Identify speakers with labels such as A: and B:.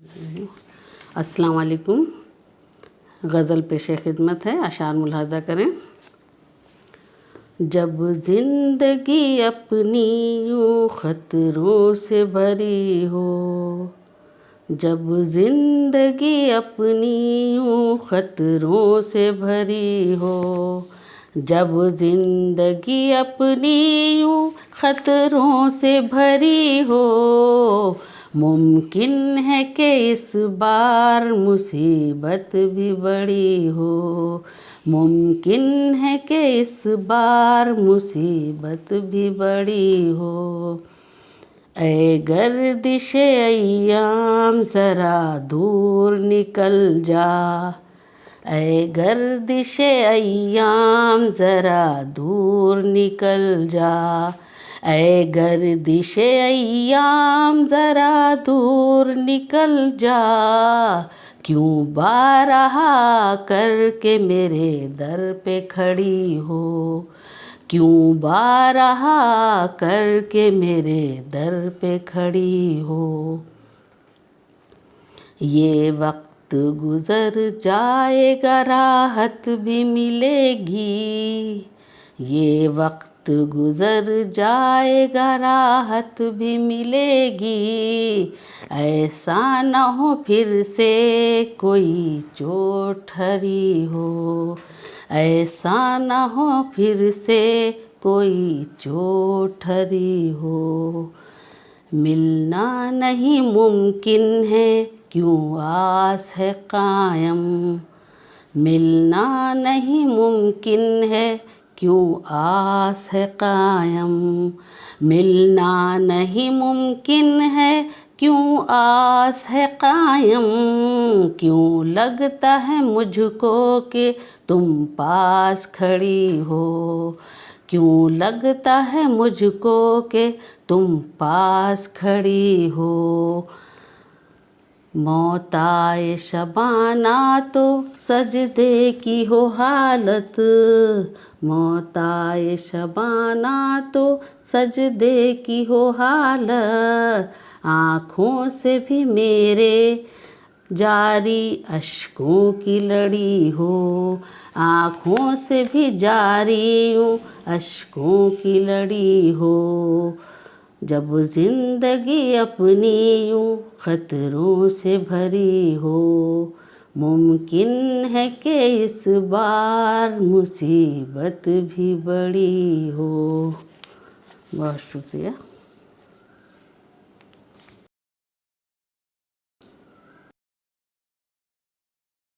A: अस्सलाम वालेकुम। गज़ल पेशे खिदमत है, अशार मुलाहज़ा करें। जब ज़िंदगी अपनी यूँ ख़तरों से भरी हो, जब ज़िंदगी अपनी यूँ ख़तरों से भरी हो, जब ज़िंदगी अपनी यूँ ख़तरों से भरी हो, मुमकिन है कि इस बार मुसीबत भी बड़ी हो, मुमकिन है कि इस बार मुसीबत भी बड़ी हो। ऐ गर्दिशे अय्याम ज़रा दूर निकल जा, ऐ गर्दिशे अय्याम ज़रा दूर निकल जा, ऐ गर्दिशे अय्याम ज़रा दूर निकल जा, क्यों बारहा करके मेरे दर पे खड़ी हो, क्यों बारहा करके मेरे दर पे खड़ी हो। ये वक्त गुज़र जाएगा राहत भी मिलेगी, ये वक्त गुज़र जाएगा राहत भी मिलेगी, ऐसा न हो फिर से कोई चोट हरी हो, ऐसा न हो फिर से कोई चोट हरी हो। मिलना नहीं मुमकिन है क्यों आस है कायम, मिलना नहीं मुमकिन है क्यों आस है कायम, मिलना नहीं मुमकिन है क्यों आस है कायम, क्यों लगता है मुझको कि तुम पास खड़ी हो, क्यों लगता है मुझको कि तुम पास खड़ी हो। मौत आए शबाना तो सजदे की हो हालत, मौत आए शबाना तो सजदे की हो हालत, आँखों से भी मेरे जारी अश्कों की लड़ी हो, आँखों से भी जारी यूँ अश्कों की लड़ी हो। जब ज़िंदगी अपनी यूँ ख़तरों से भरी हो, मुमकिन है कि इस बार मुसीबत भी बड़ी हो। बहुत शुक्रिया।